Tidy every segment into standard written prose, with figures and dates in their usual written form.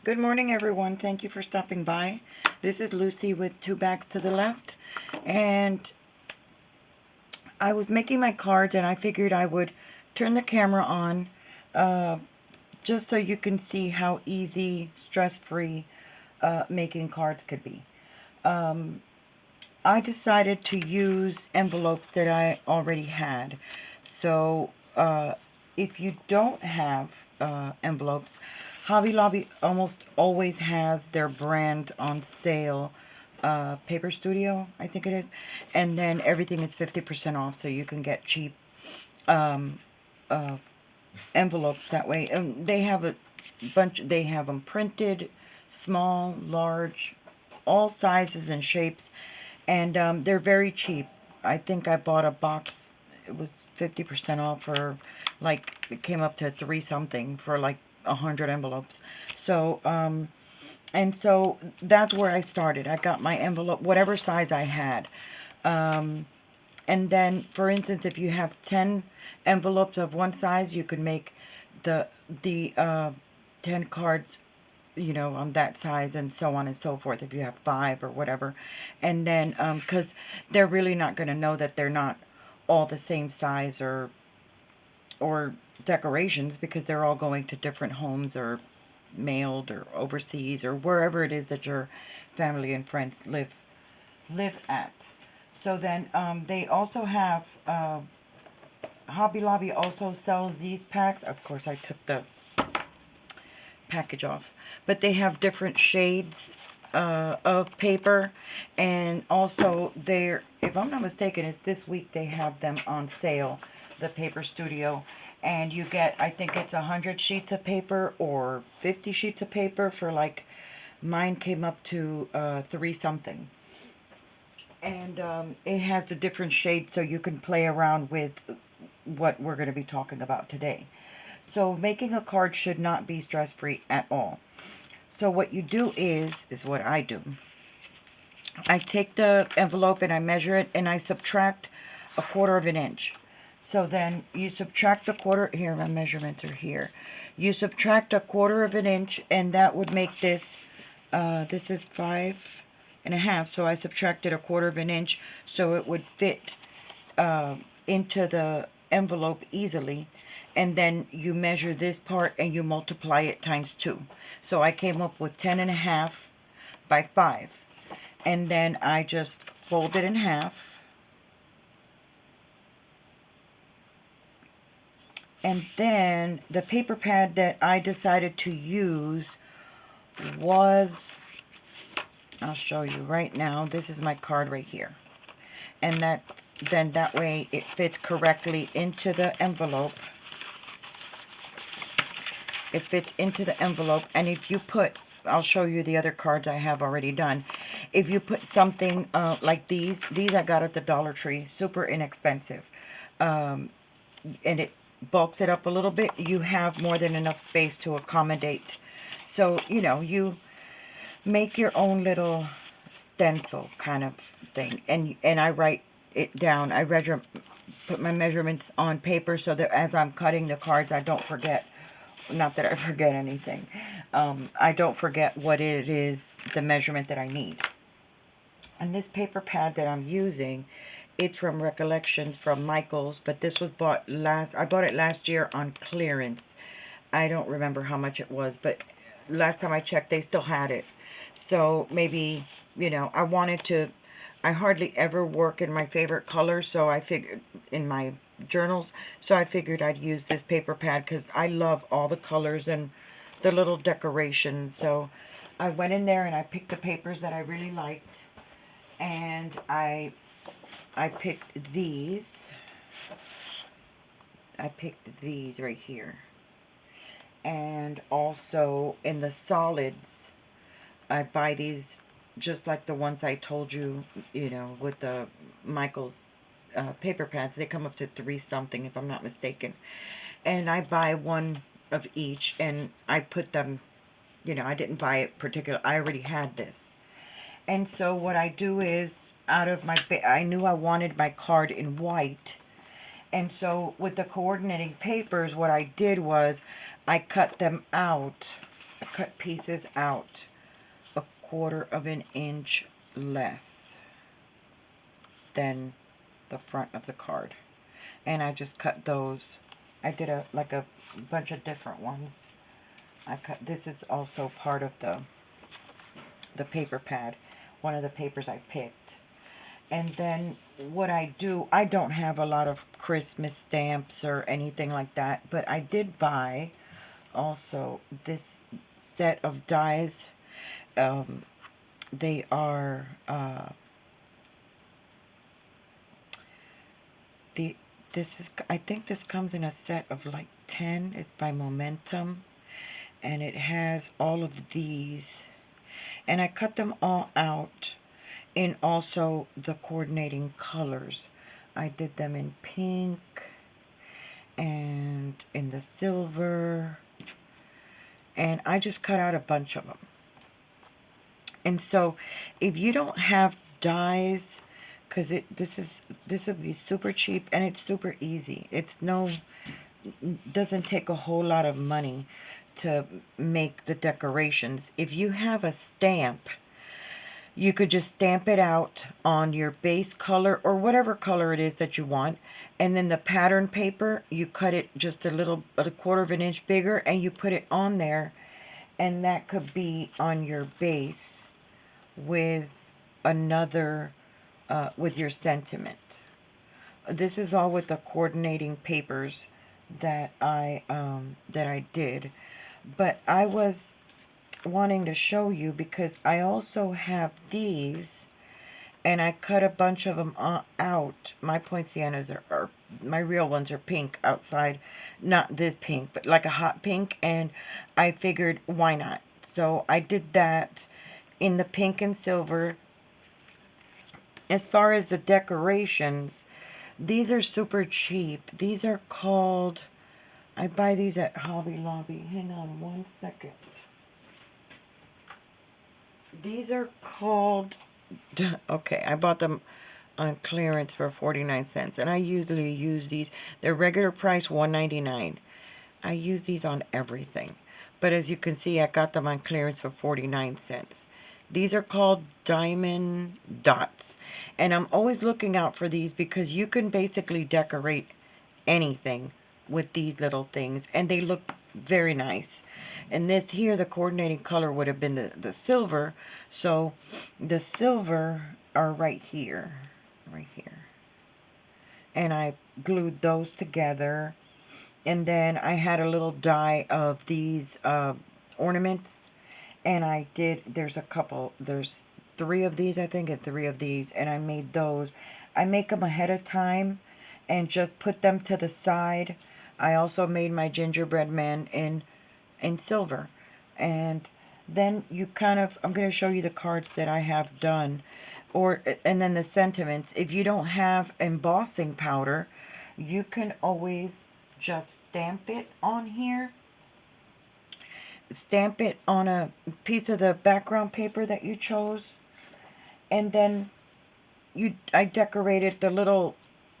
Good morning, everyone. Thank you for stopping by. This is Lucy with Two Bags to the Left. And I was making my cards and I figured I would turn the camera on uh, just so you can see how easy, stress-free making cards could be. Um, I decided to use envelopes that I already had. So if you don't have envelopes, Hobby Lobby almost always has their brand on sale. Paper Studio, I think it is. And then everything is 50% off, so you can get cheap um, uh, envelopes that way. And they have a bunch, they have them printed, small, large, all sizes and shapes, and they're very cheap. I think I bought a box, it was 50% off, for like, it came up to three something for like 100 envelopes. So and so that's where I started. I got my envelope whatever size I had. And then, for instance, if you have 10 envelopes of one size, you could make the 10 cards, on that size, and so on and so forth, if you have 5 or whatever. And then, because they're really not going to know that they're not all the same size or decorations, because they're all going to different homes, or mailed, or overseas, or wherever it is that your family and friends live at. So then, they also have, Hobby Lobby also sells these packs. Of course, I took the package off, but they have different shades of paper. And also, they're, if I'm not mistaken, it's this week they have them on sale, the Paper Studio. And you get, I think it's 100 sheets of paper or 50 sheets of paper for, like, mine came up to 3 something. And it has the different shades, so you can play around with what we're going to be talking about today. So making a card should not be stress-free at all. So what you do is what I do. I take the envelope and I measure it and I subtract a 1/4 of an inch. So then you subtract a quarter, here my measurements are here. You subtract a 1/4 of an inch, and that would make this, this is 5.5, so I subtracted a 1/4 of an inch so it would fit into the envelope easily. And then you measure this part and you multiply it times 2. So I came up with 10.5 by 5. And then I just fold it in half. And then the paper pad that I decided to use was, I'll show you right now, this is my card right here. And then that way it fits correctly into the envelope. It fits into the envelope. And if you put, I'll show you the other cards I have already done. If you put something like these I got at the Dollar Tree, super inexpensive, and it bulks it up a little bit, you have more than enough space to accommodate. So, you make your own little stencil kind of thing. And I write it down. I put my measurements on paper so that as I'm cutting the cards, I don't forget. Not that I forget anything. I don't forget what it is, the measurement that I need. And this paper pad that I'm using, it's from Recollections from Michaels, but this was I bought it last year on clearance. I don't remember how much it was, but last time I checked, they still had it. So maybe, I hardly ever work in my favorite color, so I figured, in my journals, so I figured I'd use this paper pad because I love all the colors and the little decorations. So I went in there and I picked the papers that I really liked, and I picked these. I picked these right here. And also in the solids, I buy these just like the ones I told you, with the Michaels paper pads. They come up to 3 something, if I'm not mistaken. And I buy one of each, and I put them, I didn't buy it particular. I already had this. And so what I do is, I knew I wanted my card in white. And so with the coordinating papers, what I did was I cut them out cut pieces out 1/4 of an inch less than the front of the card. And I just cut those. I did a bunch of different ones. This is also part of the paper pad, one of the papers I picked. And then what I do, I don't have a lot of Christmas stamps or anything like that, but I did buy also this set of dies. They are I think this comes in a set of like 10. It's by Momentum, and it has all of these, and I cut them all out in also the coordinating colors. I did them in pink and in the silver, and I just cut out a bunch of them. And so if you don't have dies, because this would be super cheap, and it's super easy. Doesn't take a whole lot of money to make the decorations. If you have a stamp, you could just stamp it out on your base color or whatever color it is that you want, and then the pattern paper, you cut it just a 1/4 of an inch bigger, and you put it on there, and that could be on your base with another with your sentiment. This is all with the coordinating papers that I did, but I was wanting to show you because I also have these, and I cut a bunch of them out. My poincianas are my real ones are pink outside, not this pink, but like a hot pink, and I figured why not. So I did that in the pink and silver. As far as the decorations, these are super cheap. These are called, I buy these at Hobby Lobby. Hang on one second. These are called, okay, I bought them on clearance for 49 cents. And I usually use these. They're regular price $1.99. I use these on everything. But as you can see, I got them on clearance for 49 cents. These are called diamond dots. And I'm always looking out for these because you can basically decorate anything with these little things. And they look very nice. And this here, the coordinating color would have been the silver. So the silver are right here. Right here. And I glued those together. And then I had a little die of these ornaments. And I did, there's 3 of these, I think, and 3 of these. And I made those. I make them ahead of time and just put them to the side. I also made my gingerbread man in silver. And then you kind of, I'm going to show you the cards that I have done. And then the sentiments. If you don't have embossing powder, you can always just stamp it on here. Stamp it on a piece of the background paper that you chose. And then I decorated the little,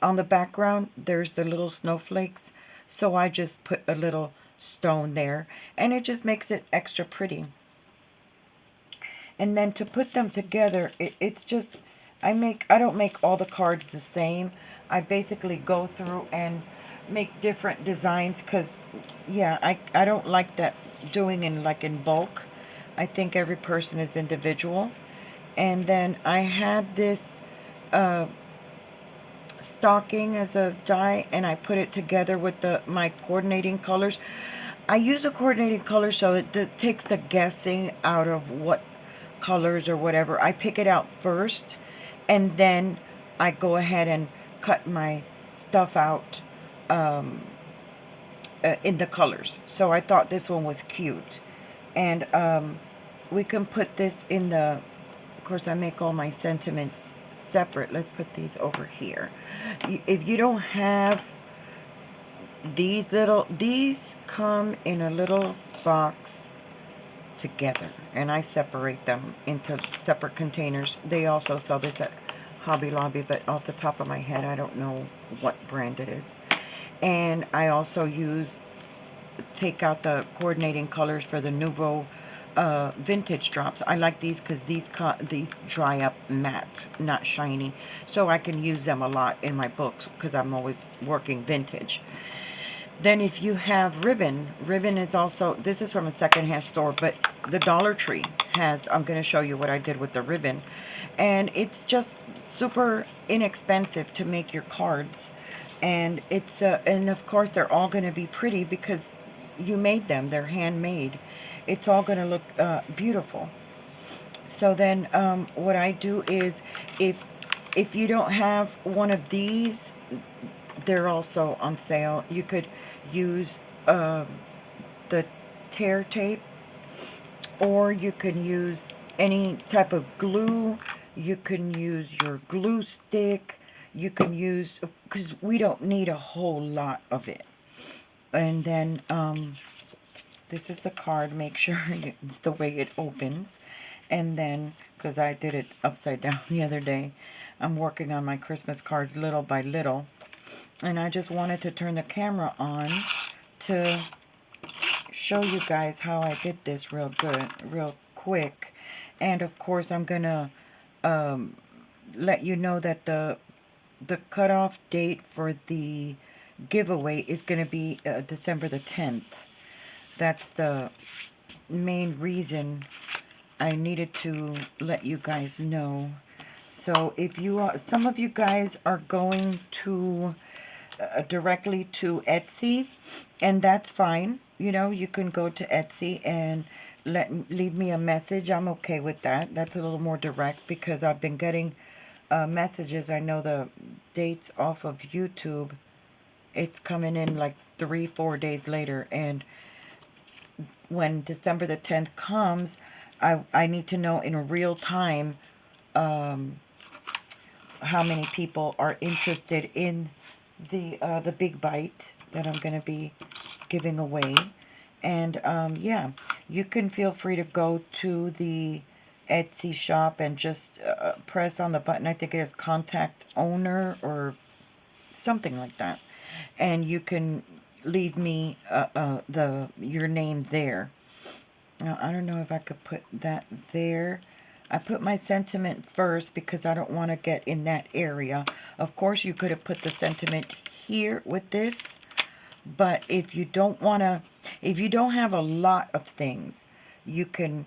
on the background, there's the little snowflakes. So I just put a little stone there. And it just makes it extra pretty. And then to put them together, it's just, I don't make all the cards the same. I basically go through and make different designs because, yeah, I don't like that doing in bulk. I think every person is individual. And then I had this stocking as a die, and I put it together with my coordinating colors. I use a coordinating color so it takes the guessing out of what colors or whatever. I pick it out first, and then I go ahead and cut my stuff out in the colors. So I thought this one was cute. And we can put this in the, of course I make all my sentiments separate. Let's put these over here. If you don't have these come in a little box together, and I separate them into separate containers. They also sell this at Hobby Lobby, but off the top of my head I don't know what brand it is. And I also use take out the coordinating colors for the Nouveau vintage drops. I like these because these dry up matte, not shiny, so I can use them a lot in my books because I'm always working vintage. Then if you have ribbon, ribbon is also, this is from a secondhand store, but the Dollar Tree has, I'm going to show you what I did with the ribbon. And it's just super inexpensive to make your cards. And it's, and of course they're all going to be pretty because you made them, they're handmade. It's all going to look beautiful. So then what I do is, if you don't have one of these, they're also on sale. You could use the tear tape, or you can use any type of glue. You can use your glue stick. You can use, because we don't need a whole lot of it. And then this is the card. Make sure it's the way it opens. And then, because I did it upside down the other day, I'm working on my Christmas cards little by little. And I just wanted to turn the camera on to show you guys how I did this real good, real quick. And of course, I'm gonna let you know that the cutoff date for the giveaway is gonna be December the 10th. That's the main reason I needed to let you guys know. So if you are, some of you guys are going to directly to Etsy, and that's fine. You know, you can go to Etsy and leave me a message. I'm okay with that. That's a little more direct because I've been getting messages. I know the dates off of YouTube, it's coming in like 3-4 days later, and when December the 10th comes, I need to know in real time how many people are interested in the big bite that I'm going to be giving away. And yeah, you can feel free to go to the Etsy shop and just press on the button. I think it is contact owner or something like that, and you can leave me your name there. Now, I don't know if I could put that there. I put my sentiment first because I don't want to get in that area. Of course, you could have put the sentiment here with this, but if you don't want to, if you don't have a lot of things, you can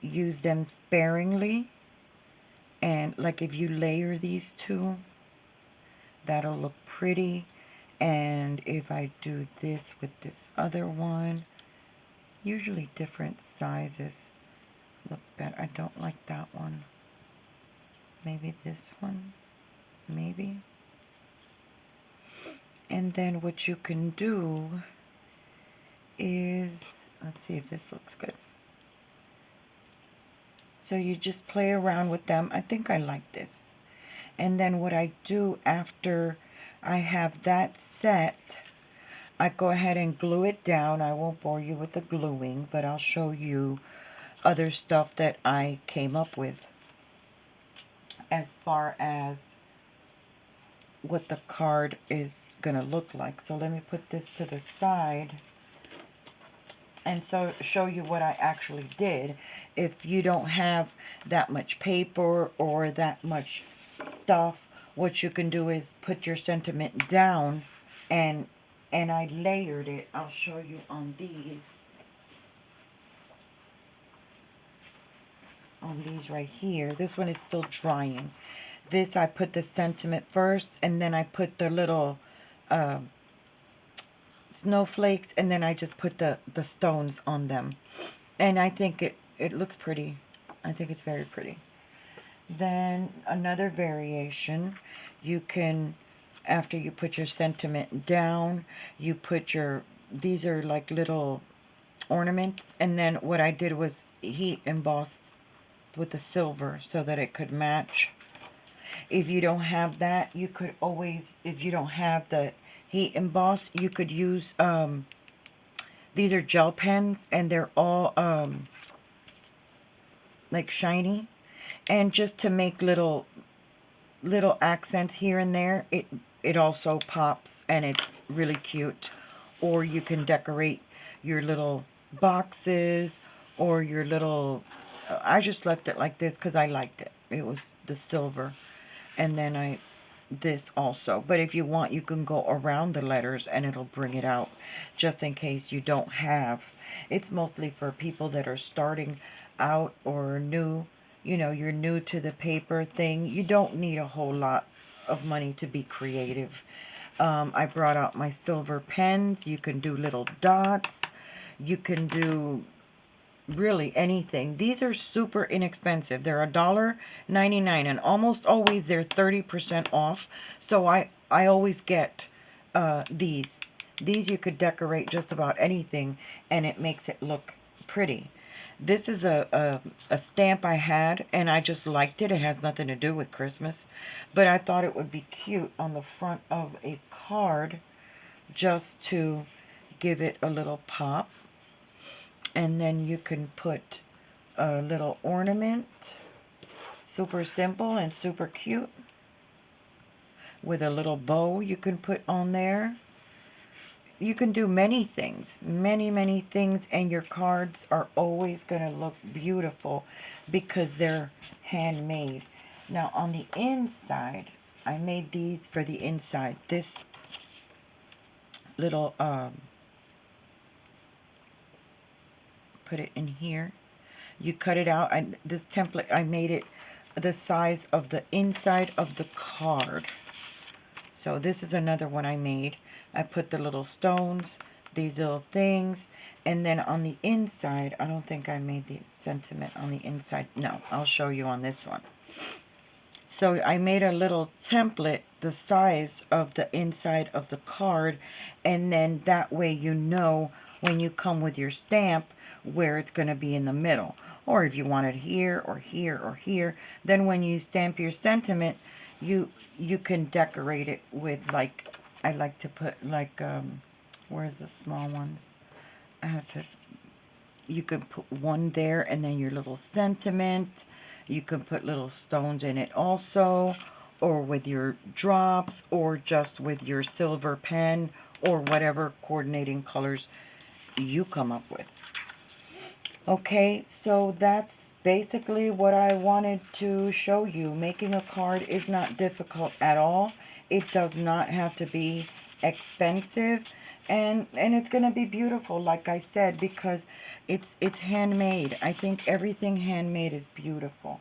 use them sparingly. And like if you layer these two, that'll look pretty. And if I do this with this other one, usually different sizes look better. I don't like that one. Maybe this one. Maybe. And then what you can do is, let's see if this looks good. So you just play around with them. I think I like this. And then what I do after I have that set, I go ahead and glue it down. I won't bore you with the gluing, but I'll show you other stuff that I came up with as far as what the card is going to look like. So let me put this to the side and so show you what I actually did. If you don't have that much paper or that much stuff, what you can do is put your sentiment down, and I layered it. I'll show you on these. On these right here. This one is still drying. This, I put the sentiment first, and then I put the little snowflakes, and then I just put the stones on them. And I think it looks pretty. I think it's very pretty. Then another variation, you can, after you put your sentiment down, you put your, these are like little ornaments, and then what I did was heat emboss with the silver so that it could match. If you don't have that, you could always, if you don't have the heat emboss, you could use these are gel pens, and they're all like shiny, and just to make little accents here and there, it also pops, and it's really cute. Or you can decorate your little boxes or your little, I just left it like this because I liked it. It was the silver. And then this also. But if you want, you can go around the letters and it'll bring it out just in case you don't have. It's mostly for people that are starting out or new. You know, you're new to the paper thing. You don't need a whole lot of money to be creative. I brought out my silver pens. You can do little dots. You can do really anything. These are super inexpensive. They're $1.99 and almost always they're 30% off. So I always get these. These you could decorate just about anything and it makes it look pretty. This is a stamp I had and I just liked it. It has nothing to do with Christmas. But I thought it would be cute on the front of a card just to give it a little pop. And then you can put a little ornament, super simple and super cute, with a little bow you can put on there. You can do many things, many things, and your cards are always going to look beautiful because they're handmade. Now on the inside, I made these for the inside. This little, put it in here. You cut it out. This template, I made it the size of the inside of the card. So this is another one I made. I put the little stones, these little things, and then on the inside, I don't think I made the sentiment on the inside. No, I'll show you on this one. So I made a little template the size of the inside of the card, and then that way you know when you come with your stamp where it's going to be in the middle. Or if you want it here or here or here, then when you stamp your sentiment, you can decorate it with, like, I like to put like, where's the small ones? I have to, you can put one there and then your little sentiment. You can put little stones in it also, or with your drops, or just with your silver pen, or whatever coordinating colors you come up with. Okay, so that's basically what I wanted to show you. Making a card is not difficult at all. It does not have to be expensive, and it's going to be beautiful, like I said, because it's handmade. I think everything handmade is beautiful,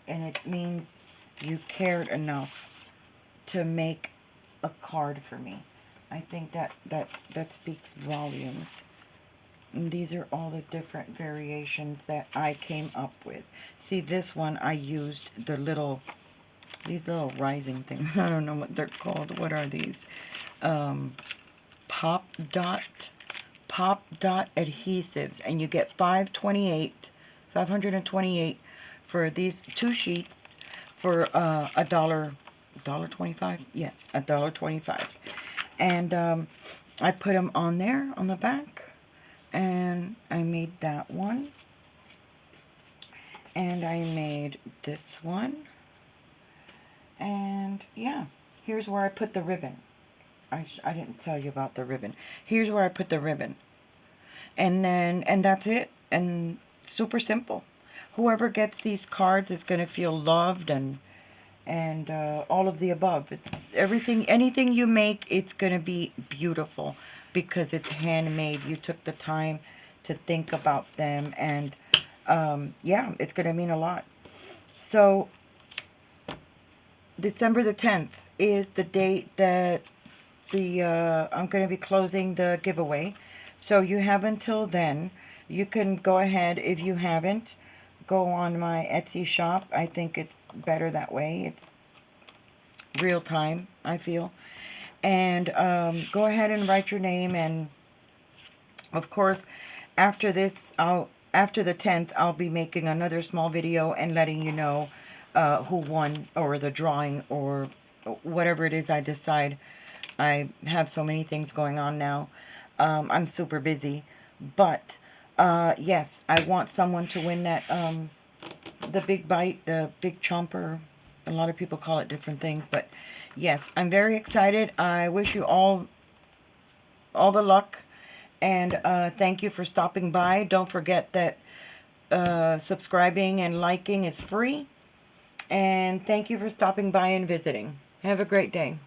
and it means you cared enough to make a card for me. I think that speaks volumes. And these are all the different variations that I came up with. See, this one I used the little, these little rising things. I don't know what they're called. What are these? Pop dot adhesives. And you get 528 for these 2 sheets for $1.25. Yes, $1.25. And I put them on there on the back. And I made that one. And I made this one. And yeah, here's where I put the ribbon. I didn't tell you about the ribbon. Here's where I put the ribbon. And that's it. And super simple. Whoever gets these cards is going to feel loved and all of the above. It's everything, anything you make, it's going to be beautiful because it's handmade. You took the time to think about them, and yeah, it's going to mean a lot. So December the 10th is the date that I'm going to be closing the giveaway. So you have until then. You can go ahead, if you haven't, go on my Etsy shop. I think it's better that way. It's real time, I feel. And go ahead and write your name. And of course, after this, after the 10th, I'll be making another small video and letting you know who won, or the drawing, or whatever it is I decide. I have so many things going on now. I'm super busy. But yes, I want someone to win that, the big bite, the big chomper. A lot of people call it different things. But yes, I'm very excited. I wish you all the luck. And thank you for stopping by. Don't forget that subscribing and liking is free. And thank you for stopping by and visiting. Have a great day.